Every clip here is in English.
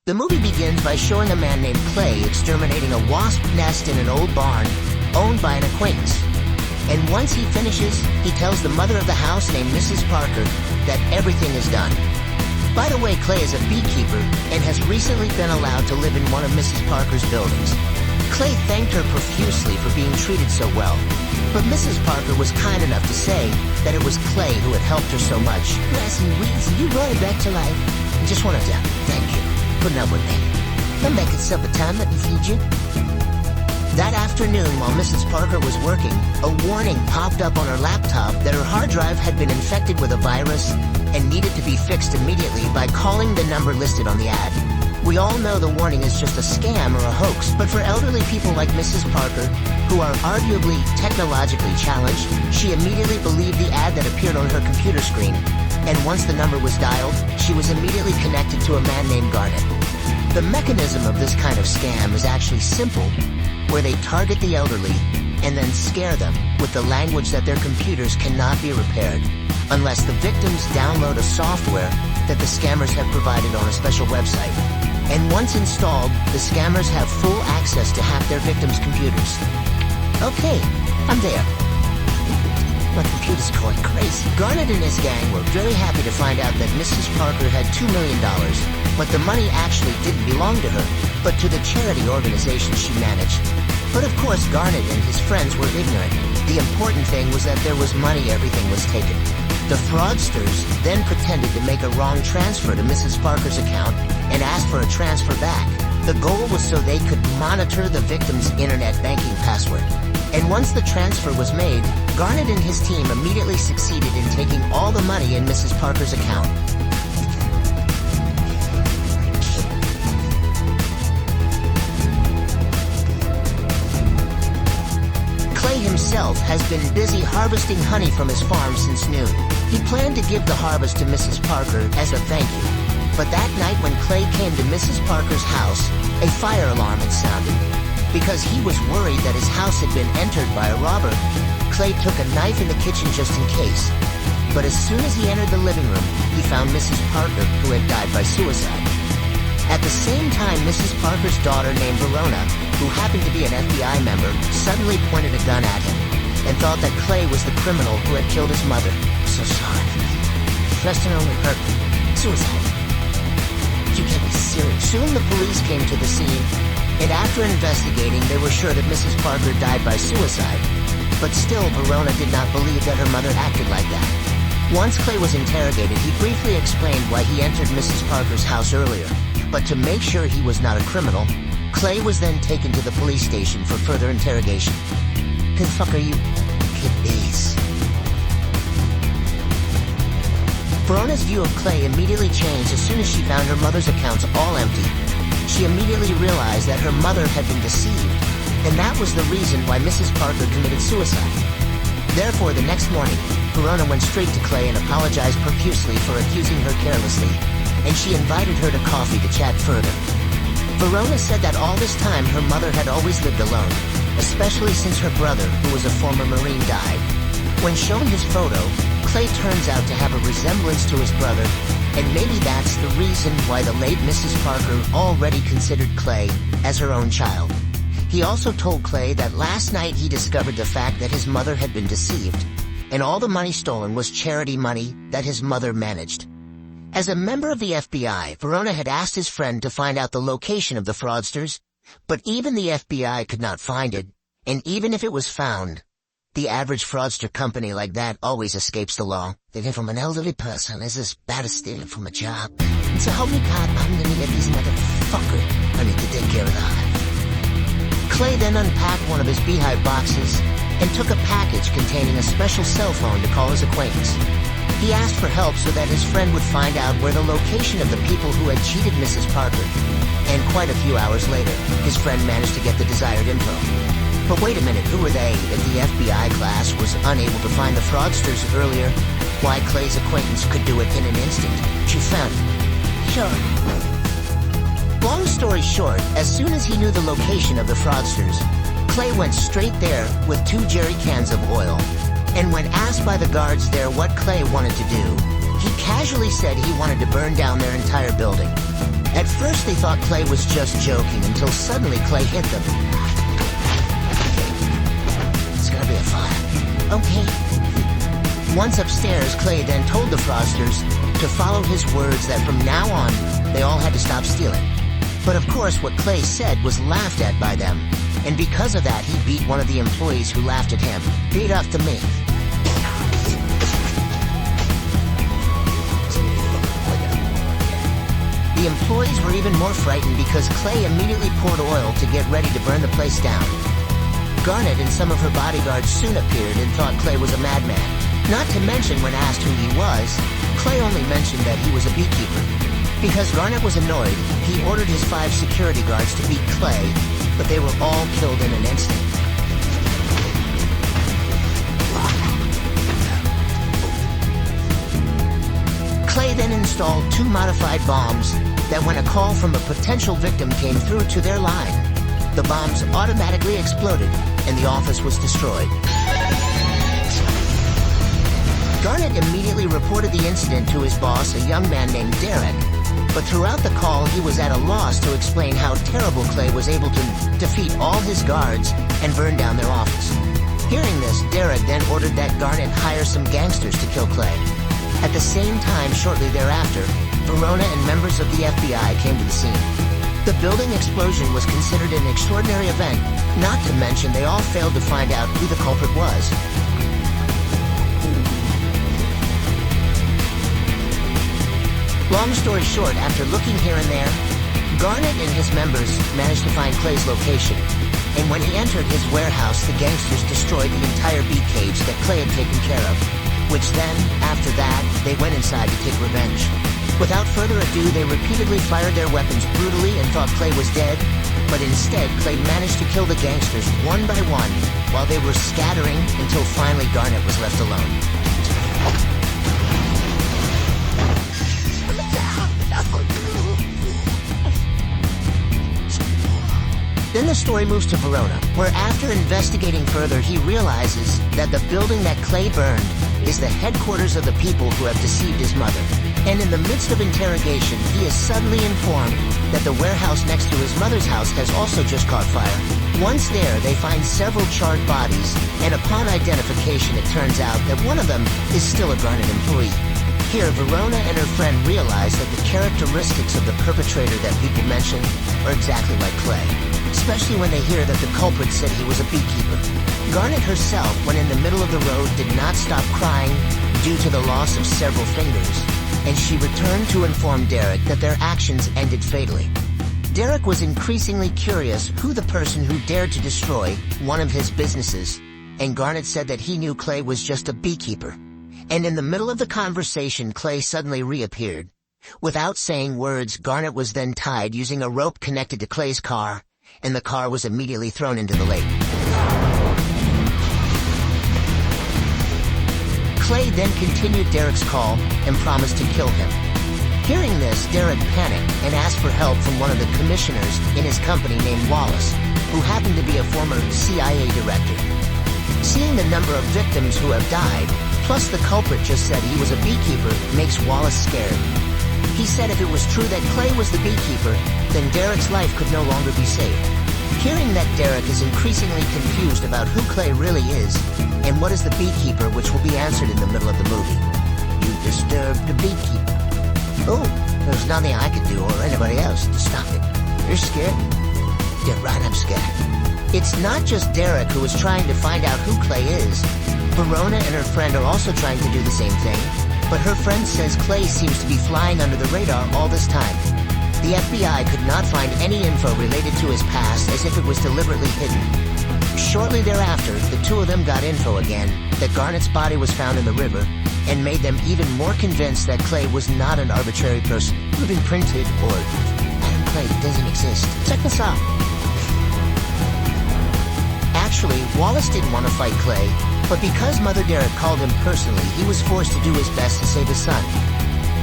The movie begins by showing a man named Clay exterminating a wasp nest in an old barn owned by an acquaintance. And once he finishes, he tells the mother of the house named Mrs. Parker that everything is done. By the way, Clay is a beekeeper and has recently been allowed to live in one of Mrs. Parker's buildings. Clay thanked her profusely for being treated so well, but Mrs. Parker was kind enough to say that it was Clay who had helped her so much. Grassy weeds, you brought it back to life. I just wanted to thank you for putting up with me. Come back at supper time, let me feed you. That afternoon, while Mrs. Parker was working, a warning popped up on her laptop that her hard drive had been infected with a virus and needed to be fixed immediately by calling the number listed on the ad. We all know the warning is just a scam or a hoax, but for elderly people like Mrs. Parker, who are arguably technologically challenged, she immediately believed the ad that appeared on her computer screen, and once the number was dialed, she was immediately connected to a man named Garnet. The mechanism of this kind of scam is actually simple, where they target the elderly and then scare them with the language that their computers cannot be repaired unless the victims download a software that the scammers have provided on a special website. And once installed, the scammers have full access to hack their victims' computers. Okay, I'm there. My computer's going crazy. Garnet and his gang were very happy to find out that Mrs. Parker had $2 million, but the money actually didn't belong to her, but to the charity organization she managed. But of course, Garnet and his friends were ignorant. The important thing was that there was money, everything was taken. The fraudsters then pretended to make a wrong transfer to Mrs. Parker's account and asked for a transfer back. The goal was so they could monitor the victim's internet banking password. And once the transfer was made, Garnet and his team immediately succeeded in taking all the money in Mrs. Parker's account. Clay himself has been busy harvesting honey from his farm since noon. He planned to give the harvest to Mrs. Parker as a thank you. But that night when Clay came to Mrs. Parker's house, a fire alarm had sounded. Because he was worried that his house had been entered by a robber, Clay took a knife in the kitchen just in case. But as soon as he entered the living room, he found Mrs. Parker, who had died by suicide. At the same time, Mrs. Parker's daughter named Verona, who happened to be an FBI member, suddenly pointed a gun at him and thought that Clay was the criminal who had killed his mother. So sorry. Preston only hurt me. Suicide. You can't be serious. Soon the police came to the scene, and after investigating, they were sure that Mrs. Parker died by suicide. But still, Verona did not believe that her mother acted like that. Once Clay was interrogated, he briefly explained why he entered Mrs. Parker's house earlier. But to make sure he was not a criminal, Clay was then taken to the police station for further interrogation. Who the fuck are you? Kid Bees. Verona's view of Clay immediately changed as soon as she found her mother's accounts all empty. She immediately realized that her mother had been deceived, and that was the reason why Mrs. Parker committed suicide. Therefore, the next morning, Verona went straight to Clay and apologized profusely for accusing her carelessly, and she invited her to coffee to chat further. Verona said that all this time her mother had always lived alone, especially since her brother, who was a former Marine, died. When shown his photo, Clay turns out to have a resemblance to his brother, and maybe that's the reason why the late Mrs. Parker already considered Clay as her own child. He also told Clay that last night he discovered the fact that his mother had been deceived, and all the money stolen was charity money that his mother managed. As a member of the FBI, Verona had asked his friend to find out the location of the fraudsters, but even the FBI could not find it, and even if it was found, the average fraudster company like that always escapes the law. Stealing from an elderly person is as bad as stealing from a job. And so help me God, I'm gonna get these motherfuckers. I need to take care of the hive. Clay then unpacked one of his beehive boxes and took a package containing a special cell phone to call his acquaintance. He asked for help so that his friend would find out where the location of the people who had cheated Mrs. Parker. And quite a few hours later, his friend managed to get the desired info. But wait a minute, who were they that the FBI class was unable to find the fraudsters earlier? Why Clay's acquaintance could do it in an instant. She found it. Sure. Long story short, as soon as he knew the location of the fraudsters, Clay went straight there with 2 jerry cans of oil. And when asked by the guards there what Clay wanted to do, he casually said he wanted to burn down their entire building. At first they thought Clay was just joking until suddenly Clay hit them. It's gonna be a fire. Okay. Once upstairs, Clay then told the fraudsters to follow his words that from now on, they all had to stop stealing. But of course, what Clay said was laughed at by them. And because of that, he beat one of the employees who laughed at him. Beat off to me. The employees were even more frightened because Clay immediately poured oil to get ready to burn the place down. Garnet and some of her bodyguards soon appeared and thought Clay was a madman. Not to mention, when asked who he was, Clay only mentioned that he was a beekeeper. Because Garnet was annoyed, he ordered his 5 security guards to beat Clay, but they were all killed in an instant. Clay then installed 2 modified bombs that when a call from a potential victim came through to their line, the bombs automatically exploded and the office was destroyed. Garnet immediately reported the incident to his boss, a young man named Derek, but throughout the call he was at a loss to explain how terrible Clay was able to defeat all his guards and burn down their office. Hearing this, Derek then ordered that Garnet hire some gangsters to kill Clay. At the same time, shortly thereafter, Verona and members of the FBI came to the scene. The building explosion was considered an extraordinary event, not to mention they all failed to find out who the culprit was. Long story short, after looking here and there, Garnet and his members managed to find Clay's location. And when he entered his warehouse, the gangsters destroyed the entire bee cage that Clay had taken care of. Which then, after that, they went inside to take revenge. Without further ado, they repeatedly fired their weapons brutally and thought Clay was dead. But instead, Clay managed to kill the gangsters one by one while they were scattering until finally Garnet was left alone. Then the story moves to Verona, where after investigating further, he realizes that the building that Clay burned is the headquarters of the people who have deceived his mother. And in the midst of interrogation, he is suddenly informed that the warehouse next to his mother's house has also just caught fire. Once there, they find several charred bodies, and upon identification, it turns out that one of them is still a Garnet employee. Here, Verona and her friend realize that the characteristics of the perpetrator that people mention are exactly like Clay. Especially when they hear that the culprit said he was a beekeeper. Garnet herself, when in the middle of the road, did not stop crying due to the loss of several fingers, and she returned to inform Derek that their actions ended fatally. Derek was increasingly curious who the person who dared to destroy one of his businesses, and Garnet said that he knew Clay was just a beekeeper. And in the middle of the conversation, Clay suddenly reappeared. Without saying words, Garnet was then tied using a rope connected to Clay's car, and the car was immediately thrown into the lake. Clay then continued Derek's call and promised to kill him. Hearing this, Derek panicked and asked for help from one of the commissioners in his company named Wallace, who happened to be a former CIA director. Seeing the number of victims who have died, plus the culprit just said he was a beekeeper, makes Wallace scared. He said if it was true that Clay was the beekeeper, then Derek's life could no longer be saved. Hearing that Derek is increasingly confused about who Clay really is, and what is the beekeeper, which will be answered in the middle of the movie. You disturbed the beekeeper. Oh, there's nothing I could do or anybody else to stop it. You're scared? Yeah, right, I'm scared. It's not just Derek who is trying to find out who Clay is. Verona and her friend are also trying to do the same thing. But her friend says Clay seems to be flying under the radar all this time. The FBI could not find any info related to his past, as if it was deliberately hidden. Shortly thereafter, the two of them got info again, that Garnet's body was found in the river, and made them even more convinced that Clay was not an arbitrary person who had been printed or Adam Clay doesn't exist. Check this out. Actually, Wallace didn't want to fight Clay, but because Mother Derek called him personally, he was forced to do his best to save his son.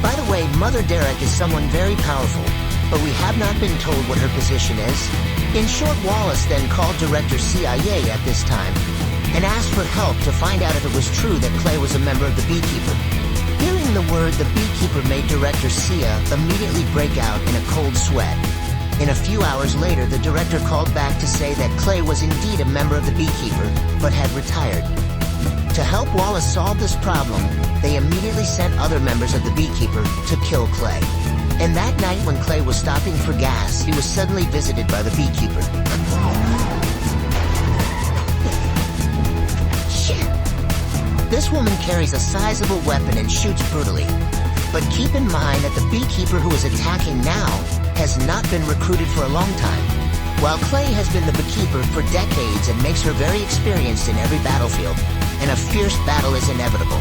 By the way, Mother Derek is someone very powerful, but we have not been told what her position is. In short, Wallace then called Director CIA at this time, and asked for help to find out if it was true that Clay was a member of the Beekeeper. Hearing Hearing the word, the beekeeper made director Sia immediately break out in a cold sweat. In a few hours later, the director called back to say that Clay was indeed a member of the beekeeper, but had retired. To help Wallace solve this problem, they immediately sent other members of the beekeeper to kill Clay. And that night when Clay was stopping for gas, he was suddenly visited by the beekeeper. Shit! This woman carries a sizable weapon and shoots brutally. But keep in mind that the beekeeper who is attacking now has not been recruited for a long time, while Clay has been the beekeeper for decades and makes her very experienced in every battlefield, and a fierce battle is inevitable.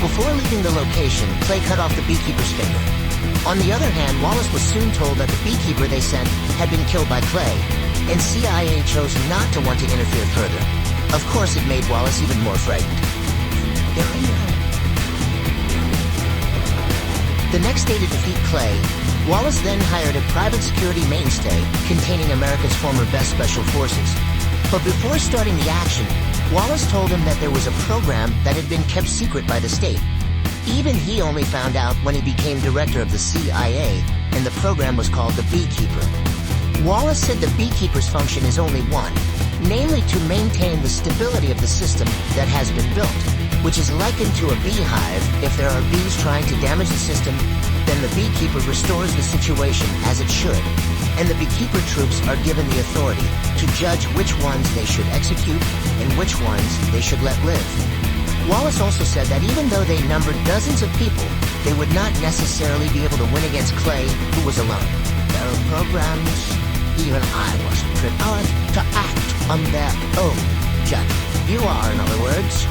Before leaving the location, Clay cut off the beekeeper's finger. On the other hand, Wallace was soon told that the beekeeper they sent had been killed by Clay, and CIA chose not to want to interfere further. Of course, it made Wallace even more frightened. The next day to defeat Clay, Wallace then hired a private security mainstay containing America's former best special forces. But before starting the action, Wallace told him that there was a program that had been kept secret by the state. Even he only found out when he became director of the CIA, and the program was called the Beekeeper. Wallace said the Beekeeper's function is only one, namely to maintain the stability of the system that has been built, which is likened to a beehive. If there are bees trying to damage the system, then the Beekeeper restores the situation as it should, and the Beekeeper troops are given the authority to judge which ones they should execute and which ones they should let live. Wallace also said that even though they numbered dozens of people, they would not necessarily be able to win against Clay, who was alone. There are programs even I wasn't prepared to act on their own judgment. You are, in other words.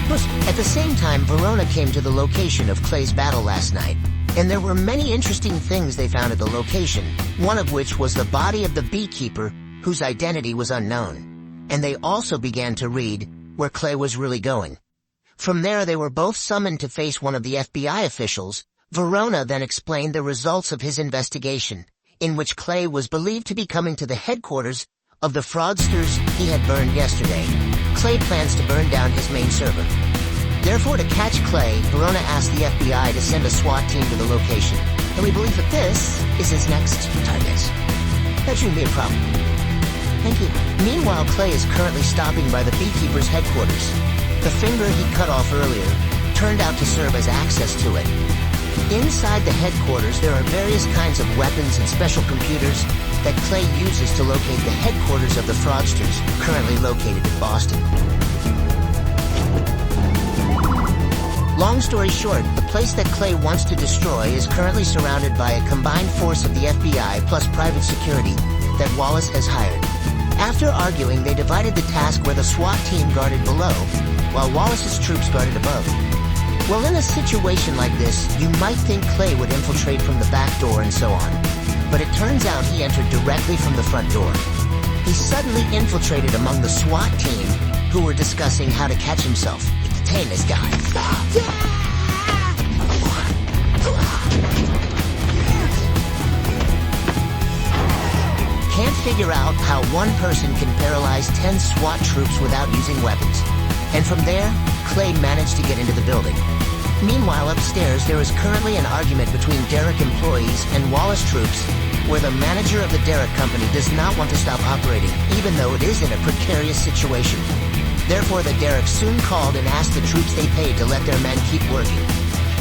But at the same time, Verona came to the location of Clay's battle last night, and there were many interesting things they found at the location, one of which was the body of the beekeeper, whose identity was unknown. And they also began to read where Clay was really going. From there, they were both summoned to face one of the FBI officials. Verona then explained the results of his investigation, in which Clay was believed to be coming to the headquarters of the fraudsters he had burned yesterday. Clay plans to burn down his main server. Therefore, to catch Clay, Verona asked the FBI to send a SWAT team to the location, and we believe that this is his next target. That shouldn't be a problem. Thank you. Meanwhile, Clay is currently stopping by the Beekeeper's headquarters. The finger he cut off earlier turned out to serve as access to it. Inside the headquarters, there are various kinds of weapons and special computers that Clay uses to locate the headquarters of the fraudsters, currently located in Boston. Long story short, the place that Clay wants to destroy is currently surrounded by a combined force of the FBI plus private security that Wallace has hired. After arguing, they divided the task where the SWAT team guarded below, while Wallace's troops guarded above. Well, in a situation like this, you might think Clay would infiltrate from the back door and so on. But it turns out he entered directly from the front door. He suddenly infiltrated among the SWAT team, who were discussing how to catch himself. Detain this guy. Can't figure out how one person can paralyze 10 SWAT troops without using weapons. And from there, Clay managed to get into the building. Meanwhile, upstairs, there is currently an argument between Derek employees and Wallace troops, where the manager of the Derek company does not want to stop operating, even though it is in a precarious situation. Therefore, the Derek soon called and asked the troops they paid to let their men keep working.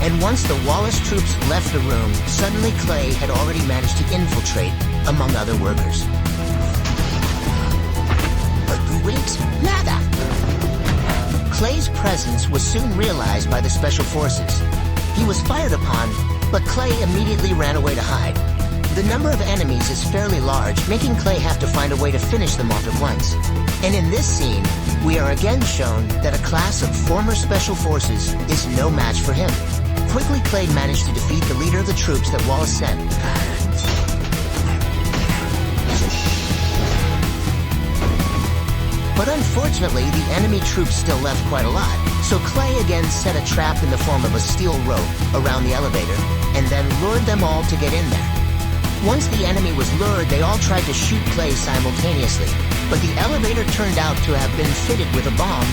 And once the Wallace troops left the room, suddenly Clay had already managed to infiltrate among other workers. Wait, nada! Clay's presence was soon realized by the special forces. He was fired upon, but Clay immediately ran away to hide. The number of enemies is fairly large, making Clay have to find a way to finish them off at once. And in this scene, we are again shown that a class of former special forces is no match for him. Quickly, Clay managed to defeat the leader of the troops that Wallace sent. But unfortunately, the enemy troops still left quite a lot, so Clay again set a trap in the form of a steel rope around the elevator, and then lured them all to get in there. Once the enemy was lured, they all tried to shoot Clay simultaneously, but the elevator turned out to have been fitted with a bomb.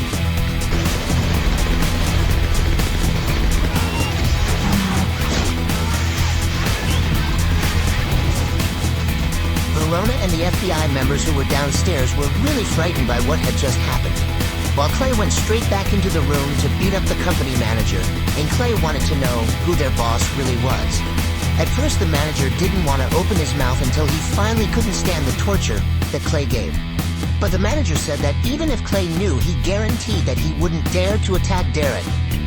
Verona and the FBI members who were downstairs were really frightened by what had just happened, while Clay went straight back into the room to beat up the company manager, and Clay wanted to know who their boss really was. At first, the manager didn't want to open his mouth until he finally couldn't stand the torture that Clay gave. But the manager said that even if Clay knew, he guaranteed that he wouldn't dare to attack Derek,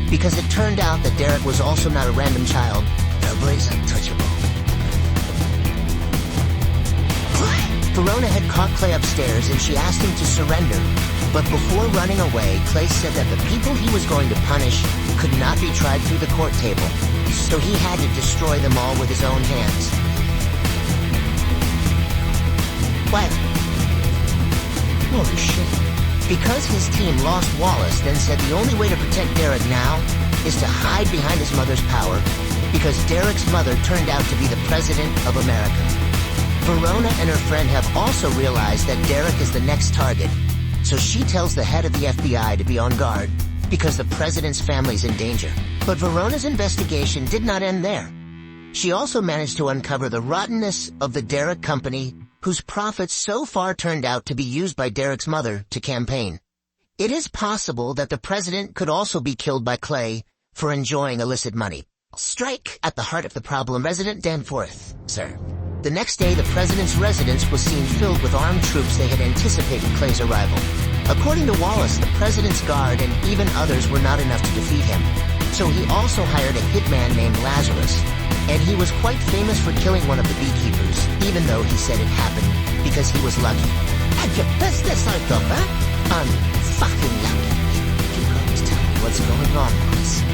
because it turned out that Derek was also not a random child. Nobody's untouchable. Verona had caught Clay upstairs and she asked him to surrender. But before running away, Clay said that the people he was going to punish could not be tried through the court table, so he had to destroy them all with his own hands. What? Holy shit. Because his team lost Wallace, then said the only way to protect Derek now is to hide behind his mother's power, because Derek's mother turned out to be the President of America. Verona and her friend have also realized that Derek is the next target, so she tells the head of the FBI to be on guard, because the president's family's in danger. But Verona's investigation did not end there. She also managed to uncover the rottenness of the Derek company, whose profits so far turned out to be used by Derek's mother to campaign. It is possible that the president could also be killed by Clay for enjoying illicit money. Strike at the heart of the problem, President Danforth, sir. The next day, the president's residence was seen filled with armed troops. They had anticipated Clay's arrival. According to Wallace, the president's guard and even others were not enough to defeat him. So he also hired a hitman named Lazarus, and he was quite famous for killing one of the beekeepers, even though he said it happened because he was lucky. Had your business out of, huh? I'm fucking lucky. You guys tell me what's going on, boys.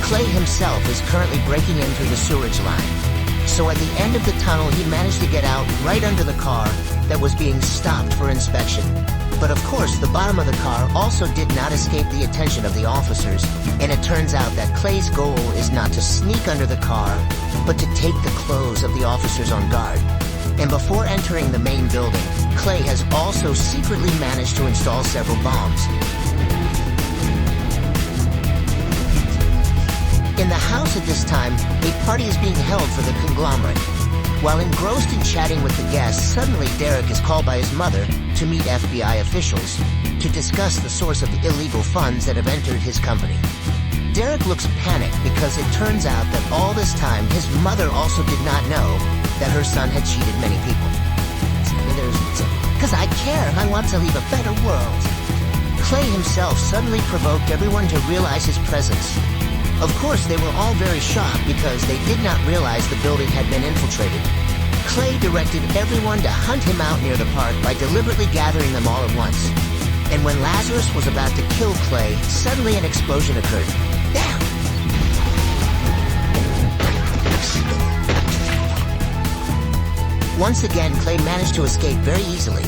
Clay himself is currently breaking in through the sewerage line. So at the end of the tunnel, he managed to get out right under the car that was being stopped for inspection. But of course, the bottom of the car also did not escape the attention of the officers, and it turns out that Clay's goal is not to sneak under the car, but to take the clothes of the officers on guard. And before entering the main building, Clay has also secretly managed to install several bombs. In the house at this time, a party is being held for the conglomerate. While engrossed in chatting with the guests, suddenly Derek is called by his mother to meet FBI officials to discuss the source of the illegal funds that have entered his company. Derek looks panicked because it turns out that all this time his mother also did not know that her son had cheated many people. Because I care and I want to leave a better world. Clay himself suddenly provoked everyone to realize his presence. Of course, they were all very shocked because they did not realize the building had been infiltrated. Clay directed everyone to hunt him out near the park by deliberately gathering them all at once. And when Lazarus was about to kill Clay, suddenly an explosion occurred. Damn! Once again, Clay managed to escape very easily.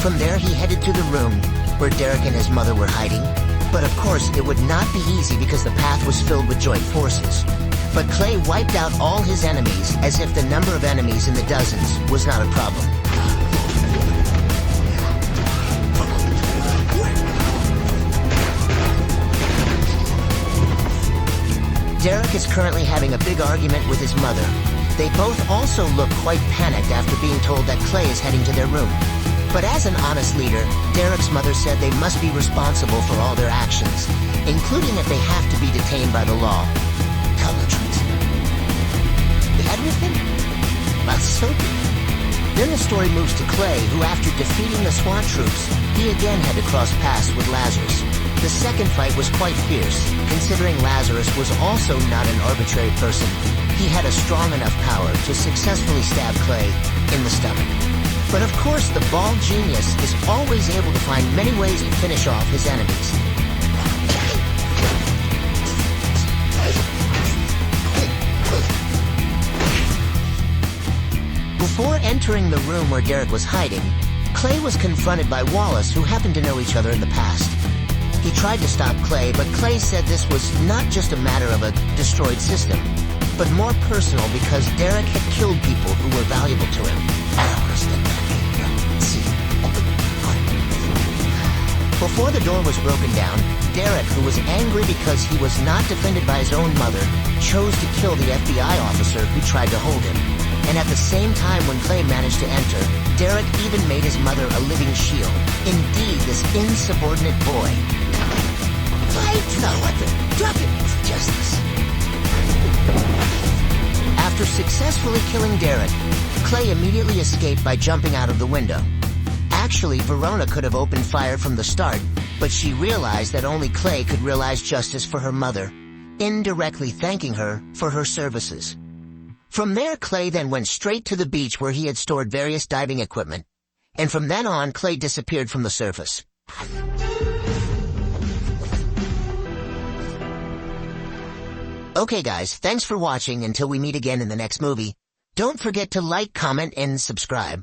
From there, he headed to the room where Derek and his mother were hiding. But of course, it would not be easy because the path was filled with joint forces. But Clay wiped out all his enemies as if the number of enemies in the dozens was not a problem. Derek is currently having a big argument with his mother. They both also look quite panicked after being told that Clay is heading to their room. But as an honest leader, Derek's mother said they must be responsible for all their actions, including if they have to be detained by the law. Tell the truth. Everything? That's so good. Then the story moves to Clay, who after defeating the SWAT troops, he again had to cross paths with Lazarus. The second fight was quite fierce, considering Lazarus was also not an arbitrary person. He had a strong enough power to successfully stab Clay in the stomach. But of course, the bald genius is always able to find many ways to finish off his enemies. Before entering the room where Derek was hiding, Clay was confronted by Wallace, who happened to know each other in the past. He tried to stop Clay, but Clay said this was not just a matter of a destroyed system, but more personal because Derek had killed people who were valuable to him. Before the door was broken down, Derek, who was angry because he was not defended by his own mother, chose to kill the FBI officer who tried to hold him. And at the same time when Clay managed to enter, Derek even made his mother a living shield. Indeed, this insubordinate boy. Fight the weapon! Drop it! Justice. After successfully killing Derek, Clay immediately escaped by jumping out of the window. Actually, Verona could have opened fire from the start, but she realized that only Clay could realize justice for her mother, indirectly thanking her for her services. From there, Clay then went straight to the beach where he had stored various diving equipment, and from then on, Clay disappeared from the surface. Okay guys, thanks for watching. Until we meet again in the next movie. Don't forget to like, comment, and subscribe.